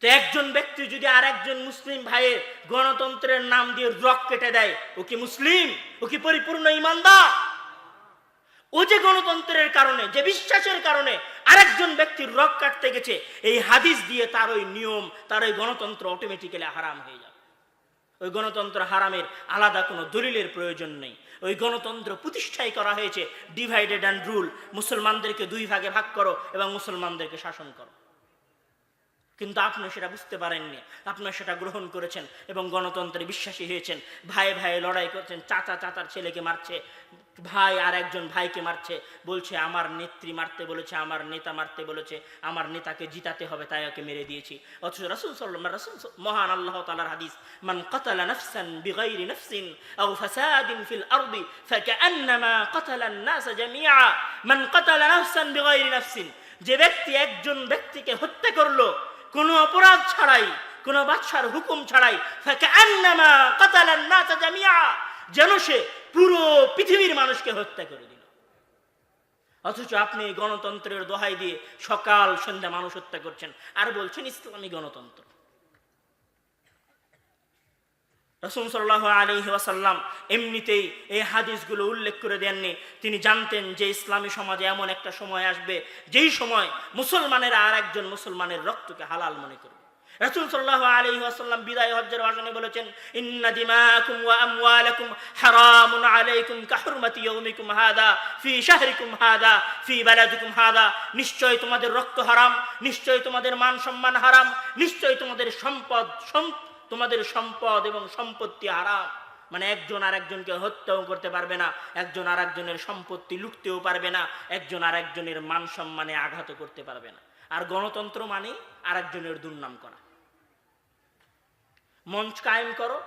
তো একজন ব্যক্তি যদি আর একজন মুসলিম ভাইয়ের গণতন্ত্রের নাম দিয়ে রক কেটে দেয়, ও কি মুসলিম? ও কি পরিপূর্ণ ইমানদার? ও যে গণতন্ত্রের কারণে, যে বিশ্বাসের কারণে আরেকজন ব্যক্তির রক কাটতে গেছে, এই হাদিস দিয়ে তার ওই নিয়ম, তার ওই গণতন্ত্র অটোমেটিক্যালি হারাম হয়ে যাবে। ওই গণতন্ত্র হারামের আলাদা কোনো দলিলের প্রয়োজন নেই। ওই গণতন্ত্র প্রতিষ্ঠাই করা হয়েছে ডিভাইডেড অ্যান্ড রুল, মুসলমানদেরকে দুই ভাগে ভাগ করো এবং মুসলমানদেরকে শাসন করো। কিন্তু আপনি সেটা বুঝতে পারেননি, আপনি সেটা গ্রহণ করেছেন এবং গণতন্ত্রে বিশ্বাসী হয়েছেন। ভাই ভাই লড়াই করছেন, চাচা চাচার ছেলেকে মারছে, ভাই আর একজন ভাইকে মারছে, বলছে আমার নেত্রী মারতে বলেছে, আমার নেতা মারতে বলেছে, আমার নেতাকে জিতাতে হবে, তাই ওকে মেরে দিয়েছি। অথচ রাসূল সাল্লাল্লাহু আলাইহি ওয়াসাল্লাম, মহান আল্লাহ তাআলার হাদিস, মান কাতালা নাফসান বিগাইরি নাফসিন আও ফাসাদিন ফিল আরদি ফাকান্নামা কাতালান নাস জামিআ। মান কাতালা নাফসান বিগাইরি নাফসিন, যে ব্যক্তি একজন ব্যক্তিকে হত্যা করলো কোনো অপরাধ ছাড়াই, কোনো বাদশার হুকুম ছাড়াই, ফাকান্নামা কাতালান নাস জামিআ, যেন সে পুরো পৃথিবীর মানুষকে হত্যা করে দিল। অথচ আপনি গণতন্ত্রের দোহাই দিয়ে সকাল সন্ধ্যা মানুষ হত্যা করছেন আর বলছেন ইসলামী গণতন্ত্র। রাসূল সাল্লাল্লাহু আলাইহি ওয়াসাল্লাম এমনিতেই এই হাদিসগুলো উল্লেখ করে দেননি। তিনি জানতেন যে ইসলামী সমাজে এমন একটা সময় আসবে, যেই সময় মুসলমানেরা আর একজন মুসলমানের রক্তকে হালাল মনে করবে। রাসূল সাল্লাল্লাহু আলাইহি ওয়াসাল্লাম বিদায় হজ্জের ভাষণে বলেছেন, ইন্না দিমাকুম ওয়া আমওয়ালাকুম হারামুন আলাইকুম কাহুরমাতি ইয়াউমিকুম হাদা ফি শাহরিকুম হাদা ফি বালাদিকুম হাদা। নিশ্চয় তোমাদের রক্ত হারাম, নিশ্চয় তোমাদের মান সম্মান হারাম, নিশ্চয় তোমাদের সম্পদ এবং সম্পত্তি হারাম। মানে একজন আর একজনকে হত্যাও করতে পারবে না, একজন আর একজনের সম্পত্তি লুটতেও পারবে না, একজন আর একজনের মান সম্মানে আঘাত করতে পারবে না। আর গণতন্ত্র মানে আর একজনের দুর্নাম করা। মঞ্চ কায়েম করো,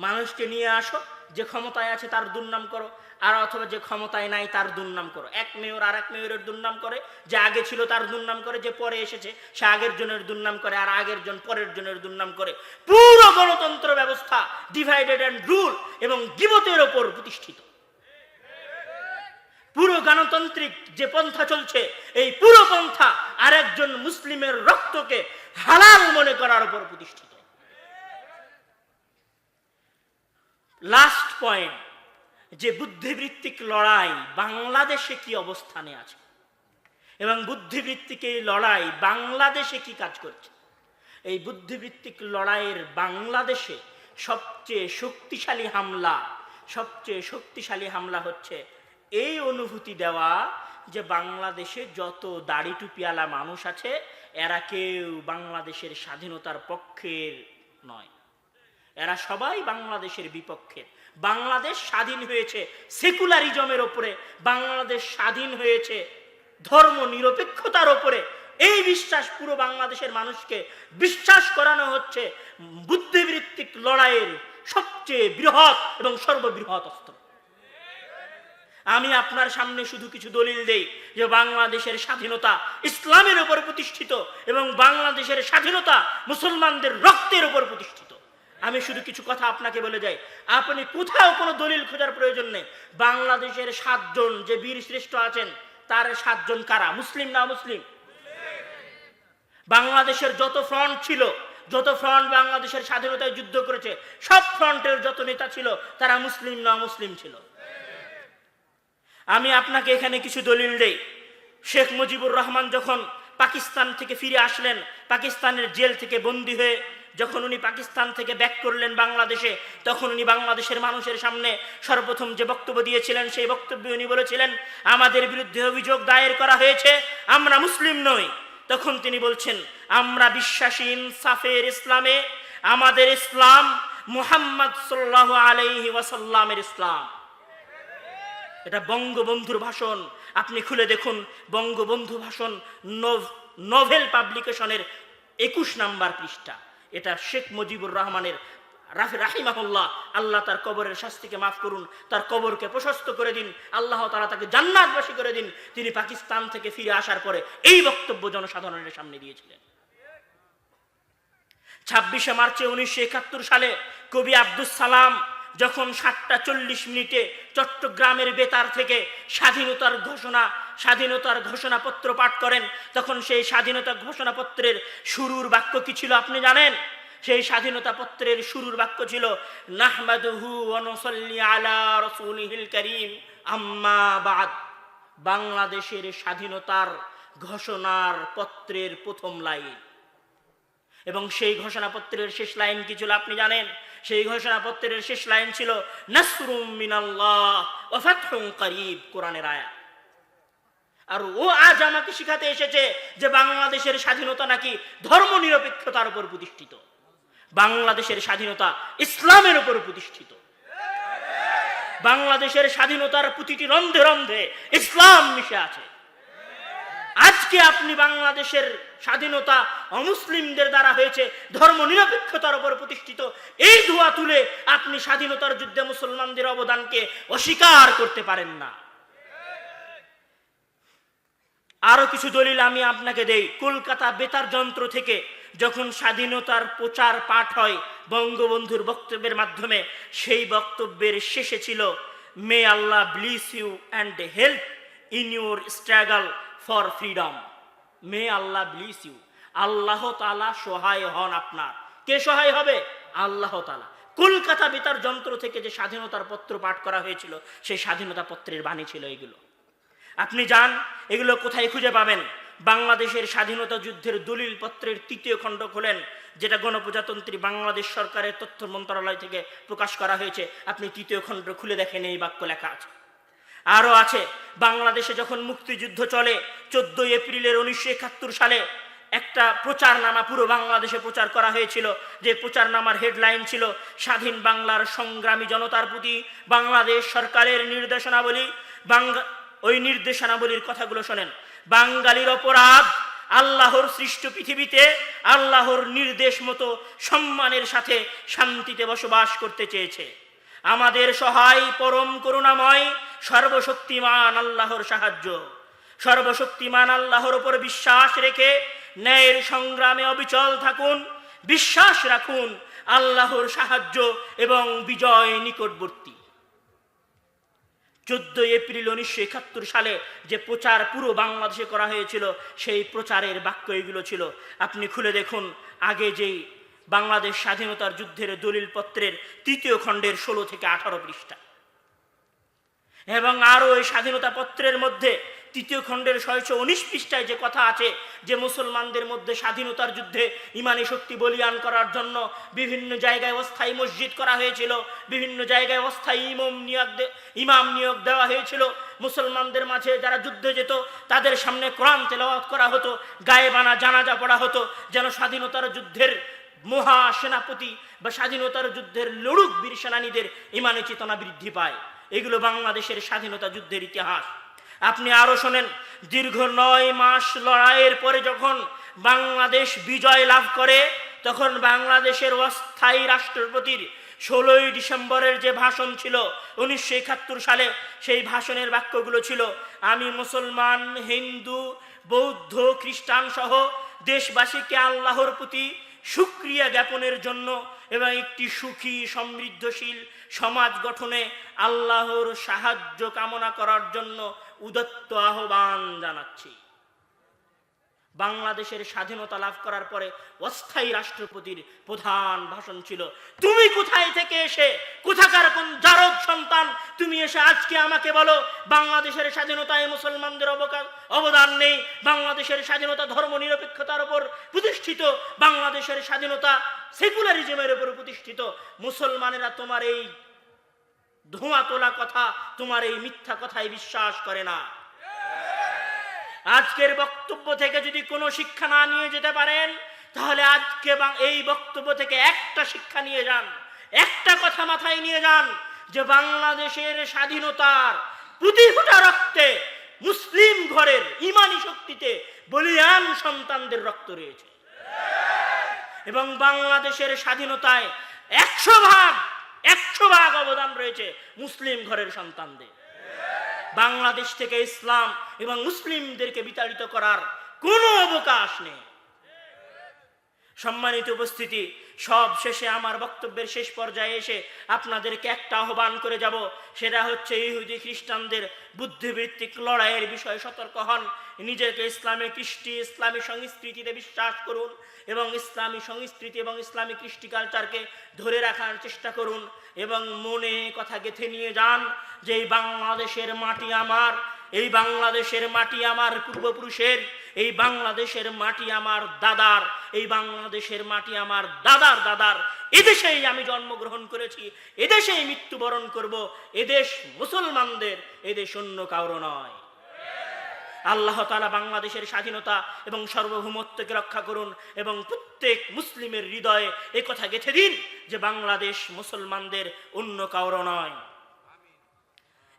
মানুষকে নিয়ে আসো, যে ক্ষমতায় আছে তার দুর্নাম করো, আর অথবা যে ক্ষমতায় নাই তার দুর্নাম করো। এক মেয়র আর এক মেয়রের দুর্নাম করে, যে আগে ছিল তার দুর্নাম করে, যে পরে এসেছে সে আগের জনের দুর্নাম করে, আর আগের জন পরের জনের দুর্নাম করে। পুরো গণতন্ত্র ব্যবস্থা ডিভাইডেড অ্যান্ড রুল এবং গীবতের ওপর প্রতিষ্ঠিত। পুরো গণতান্ত্রিক যে পন্থা চলছে, এই পুরো পন্থা আর একজন মুসলিমের রক্তকে হালাল মনে করার উপর প্রতিষ্ঠিত। লাস্ট পয়েন্ট, যে বুদ্ধিবৃত্তিক লড়াই বাংলাদেশে কি অবস্থানে আছে এবং বুদ্ধিবৃত্তিক এই লড়াই বাংলাদেশে কি কাজ করছে। এই বুদ্ধিবৃত্তিক লড়াইয়ের বাংলাদেশে সবচেয়ে শক্তিশালী হামলা হচ্ছে এই অনুভূতি দেওয়া যে বাংলাদেশে যত দাড়ি টুপিওয়ালা মানুষ আছে এরা কেউ বাংলাদেশের স্বাধীনতার পক্ষের নয়, এরা সবাই বাংলাদেশের বিপক্ষে। বাংলাদেশ স্বাধীন হয়েছে সেকুলারিজমের ওপরে, বাংলাদেশ স্বাধীন হয়েছে ধর্ম নিরপেক্ষতার ওপরে। এই বিশ্বাস পুরো বাংলাদেশের মানুষকে বিশ্বাস করানো হচ্ছে বুদ্ধিবৃত্তিক লড়াইয়ের সবচেয়ে বৃহৎ এবং সর্ববৃহৎ অস্ত্র। আমি আপনার সামনে শুধু কিছু দলিল দেই যে বাংলাদেশের স্বাধীনতা ইসলামের উপর প্রতিষ্ঠিত এবং বাংলাদেশের স্বাধীনতা মুসলমানদের রক্তের উপর প্রতিষ্ঠিত। আমি শুধু কিছু কথা আপনাকে বলে যাই, আপনি কোথাও কোনো দলিল খোঁজার প্রয়োজন নেই। বাংলাদেশের 7 জন যে বীর শ্রেষ্ঠ আছেন তার 7 জন কারা? মুসলিম না মুসলিম? বাংলাদেশের যত ফ্রন্ট ছিল, যত ফ্রন্ট বাংলাদেশের স্বাধীনতায় যুদ্ধ করেছে, সব ফ্রন্টের যত নেতা ছিল তারা মুসলিম না মুসলিম ছিল? আমি আপনাকে এখানে কিছু দলিল দেই। শেখ মুজিবুর রহমান যখন পাকিস্তান থেকে ফিরে আসলেন, পাকিস্তানের জেল থেকে বন্দী হয়ে যখন উনি পাকিস্তান থেকে ব্যাক করলেন বাংলাদেশে, তখন উনি বাংলাদেশের মানুষের সামনে সর্বপ্রথম যে বক্তব্য দিয়েছিলেন সেই বক্তব্যে উনি বলেছিলেন, আমাদের বিরুদ্ধে অভিযোগ দায়ের করা হয়েছে, আমরা মুসলিম নই। তখন তিনি বলছেন, আমরা বিশ্বাসী ইনসাফের ইসলামে, আমাদের ইসলাম মুহাম্মদ সাল্লাল্লাহু আলাইহি ওয়াসাল্লামের ইসলাম। এটা বঙ্গবন্ধুর ভাষণ, আপনি খুলে দেখুন বঙ্গবন্ধু ভাষণ নোভেল পাবলিকেশনের 21 নাম্বার পৃষ্ঠা। এটা শেখ মুজিবুর রহমানের রাহিমাহুল্লাহ, আল্লাহ তার কবরের শাস্তিকে মাফ করুন, তার কবরকে প্রশস্ত করে দিন, আল্লাহ তাআলা তাকে জান্নাতবাসী করে দিন। তিনি পাকিস্তান থেকে ফিরে আসার পরে এই বক্তব্য জনসাধারণের সামনে দিয়েছিলেন। 26শে মার্চ 1971 সালে কবি আব্দুস সালাম যখন 7টা 40 মিনিটে চট্টগ্রামের বেতার থেকে স্বাধীনতার ঘোষণা স্বাধীনতার ঘোষণাপত্র পাঠ করেন, তখন সেই স্বাধীনতা ঘোষণাপত্রের শুরুর বাক্য কি ছিল আপনি জানেন? সেই স্বাধীনতা পত্রের শুরুর বাক্য ছিল নাহমাদুহু ওয়া নুসাল্লি আলা রাসূলিহিল কারীম আম্মা বাদ। বাংলাদেশের স্বাধীনতার ঘোষণার পত্রের প্রথম লাইন। এবং সেই ঘোষণাপত্রের শেষ লাইন কি ছিল আপনি জানেন? সেই ঘোষণাপত্রের শেষ লাইন ছিল নাসরুম মিনাল্লাহ ওয়া ফাতহুন করিব, কোরআনের আয়াত। আর ও আজ আমাকে শিখাতে এসেছে যে বাংলাদেশের স্বাধীনতা নাকি ধর্মনিরপেক্ষতার উপর প্রতিষ্ঠিত। বাংলাদেশের স্বাধীনতা ইসলামের উপর প্রতিষ্ঠিত। বাংলাদেশের স্বাধীনতার প্রতিটি রন্ধে রন্ধে ইসলাম মিশে আছে। আজকে আপনি বাংলাদেশের স্বাধীনতা অমুসলিমদের দ্বারা হয়েছে, ধর্মনিরপেক্ষতার উপর প্রতিষ্ঠিত, এই ধোঁয়া তুলে আপনি স্বাধীনতার যুদ্ধে মুসলমানদের অবদানকে অস্বীকার করতে পারেন না। আরো কিছু দলিল আমি আপনাকে দেই। কলকাতা বেতার যন্ত্র থেকে যখন স্বাধীনতার প্রচার পাঠ হয় বঙ্গবন্ধুর বক্তব্যের মাধ্যমে, সেই বক্তব্যের শেষে ছিল may Allah bless you and help in your struggle for freedom. May Allah bless you, আল্লাহ তাআলা সহায় হন আপনার। কে সহায় হবে? আল্লাহ তাআলা। কলকাতা বেতার যন্ত্র থেকে যে স্বাধীনতার পত্র পাঠ করা হয়েছিল, সেই স্বাধীনতা পত্রের বাণী ছিল এগুলো। আপনি যান, এগুলো কোথায় খুঁজে পাবেন? বাংলাদেশের স্বাধীনতা যুদ্ধের দলিল পত্রের 3য় খণ্ড খোলেন, যেটা গণপ্রজাতন্ত্রী বাংলাদেশ সরকারের তথ্য মন্ত্রণালয় থেকে প্রকাশ করা হয়েছে। আপনি 3য় খণ্ড খুলে দেখেন, এই বাক্য লেখা আছে। আরো আছে, বাংলাদেশে যখন মুক্তিযুদ্ধ চলে 14 এপ্রিলের 1971 সালে একটা প্রচারনামা পুরো বাংলাদেশে প্রচার করা হয়েছিল, যে প্রচারনামার হেডলাইন ছিল স্বাধীন বাংলার সংগ্রামী জনতার প্রতি বাংলাদেশ সরকারের নির্দেশনাবলী। ওই নির্দেশনাবলীর কথাগুলো শোনেন। বাঙালির অপরাধ, আল্লাহর সৃষ্ট পৃথিবীতে আল্লাহর নির্দেশ মতো সম্মানের সাথে শান্তিতে বসবাস করতে চেয়েছে। আমাদের সহায় পরম করুণাময় সর্বশক্তিমান আল্লাহর সাহায্য। সর্বশক্তিমান আল্লাহর উপর বিশ্বাস রেখে ন্যায়ের সংগ্রামে অবিচল থাকুন। বিশ্বাস রাখুন, আল্লাহর সাহায্য এবং বিজয় নিকটবর্তী। 14 এপ্রিল 1971 সালে যে প্রচার পুরো বাংলাদেশে করা হয়েছিল, সেই প্রচারের বাক্য এগুলো ছিল। আপনি খুলে দেখুন, আগে যেই বাংলাদেশ স্বাধীনতার যুদ্ধের দলিল পত্রের 3য় খণ্ডের 16 থেকে 18 পৃষ্ঠা, এবং আরো এই স্বাধীনতা পত্রের মধ্যে 3য় খণ্ডের 619 পৃষ্ঠায় যে কথা আছে যে মুসলমানদের মধ্যে স্বাধীনতার যুদ্ধে ইমানি শক্তি বলিয়ান করার জন্য বিভিন্ন জায়গায় অস্থায়ী মসজিদ করা হয়েছিল, বিভিন্ন জায়গায় অস্থায়ী ইমাম নিয়োগ দেওয়া হয়েছিল। মুসলমানদের মাঝে যারা যুদ্ধে যেত তাদের সামনে কোরআন তেলাওয়াত করা হতো, গায়েবানা জানাজা পড়া হতো, যেন স্বাধীনতার যুদ্ধের মহা সেনাপতি বা স্বাধীনতার যুদ্ধের লড়ুক বীর সেনানীদের ইমানি চেতনা বৃদ্ধি পায়। এগুলো বাংলাদেশের স্বাধীনতা যুদ্ধের ইতিহাস। আপনি আরো শোনেন, দীর্ঘ 9 মাস লড়াইয়ের পরে যখন বাংলাদেশ বিজয় লাভ করে, তখন বাংলাদেশের অস্থায়ী রাষ্ট্রপতির 16 ডিসেম্বরের যে ভাষণ ছিল 1971 সালে, সেই ভাষণের বাক্যগুলো ছিল আমি মুসলমান, হিন্দু, বৌদ্ধ, খ্রিস্টান সহ দেশবাসীকে আল্লাহর প্রতি শুকরিয়া জ্ঞাপনের জন্য এবং একটি সুখী সমৃদ্ধশীল সমাজ গঠনে আল্লাহর সাহায্য কামনা করার জন্য উদাত্ত আহ্বান জানাচ্ছি। বাংলাদেশের স্বাধীনতা লাভ করার পরে অস্থায়ী রাষ্ট্রপতির প্রধান ভাষণ ছিল তুমি কোথায় থেকে এসে, কোথাকার কোন জারদ সন্তান তুমি এসে আজকে আমাকে বলো বাংলাদেশের স্বাধীনতায় মুসলমানদের অবদান নেই, বাংলাদেশের স্বাধীনতা ধর্ম নিরপেক্ষতার উপর প্রতিষ্ঠিত, বাংলাদেশের স্বাধীনতা সেকুলারিজমের উপর প্রতিষ্ঠিত। মুসলমানেরা তোমার এই ধোঁয়া তোলা কথা, তোমার এই মিথ্যা কথায় বিশ্বাস করে না। আজকের বক্তব্য থেকে যদি কোনো শিক্ষা না নিয়ে যেতে পারেন, তাহলে আজকে এই বক্তব্য থেকে একটা শিক্ষা নিয়ে যান, একটা কথা মাথায় নিয়ে যান, যে বাংলাদেশের স্বাধীনতার প্রতি ফোঁটা রক্তে মুসলিম ঘরের ইমানি শক্তিতে বলিয়ান সন্তানদের রক্ত রয়েছে, এবং বাংলাদেশের স্বাধীনতায় 100% অবদান রয়েছে মুসলিম ঘরের সন্তানদের। বাংলাদেশ থেকে ইসলাম এবং মুসলিমদেরকে বিতাড়িত করার কোনো অবকাশ নেই। সম্মানিত উপস্থিতি, সব শেষে আমার বক্তব্যের শেষ পর্যায়ে এসে আপনাদেরকে একটা আহ্বান করে যাব, সেটা হচ্ছে ইহুদি খ্রিস্টানদের বুদ্ধিবৃত্তিক লড়াইয়ের বিষয়ে সতর্ক হন। নিজেকে ইসলামী কৃষ্টি, ইসলামী সংস্কৃতিতে বিশ্বাস করুন এবং ইসলামী সংস্কৃতি এবং ইসলামী কৃষ্টি কালচারকে ধরে রাখার চেষ্টা করুন এবং মনে কথা গেঁথে নিয়ে যান যে এই বাংলাদেশের মাটি আমার, এই বাংলাদেশের মাটি আমার পূর্বপুরুষের, এই বাংলাদেশের মাটি আমার দাদার, এই বাংলাদেশের মাটি আমার দাদার দাদার। এদেশেই আমি জন্মগ্রহণ করেছি, এদেশেই মৃত্যুবরণ করব। এদেশ মুসলমানদের, এদেশ অন্য কারো নয়। আল্লাহ তাআলা বাংলাদেশের স্বাধীনতা এবং সার্বভৌমত্বকে রক্ষা করুন এবং প্রত্যেক মুসলিমের হৃদয়ে এই কথা গেঁথে দিন যে বাংলাদেশ মুসলমানদের, অন্য কারো নয়।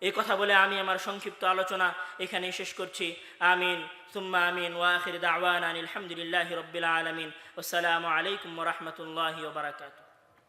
এই কথা বলে আমি আমার সংক্ষিপ্ত আলোচনা এখানে শেষ করছি। আমিন সুম্মা আমিন ওয়া আখির দাওয়ানা আলহামদুলিল্লাহি রাব্বিল আলামিন। আসসালামু আলাইকুম ওয়া রাহমাতুল্লাহি ওয়া বারাকাতুহু।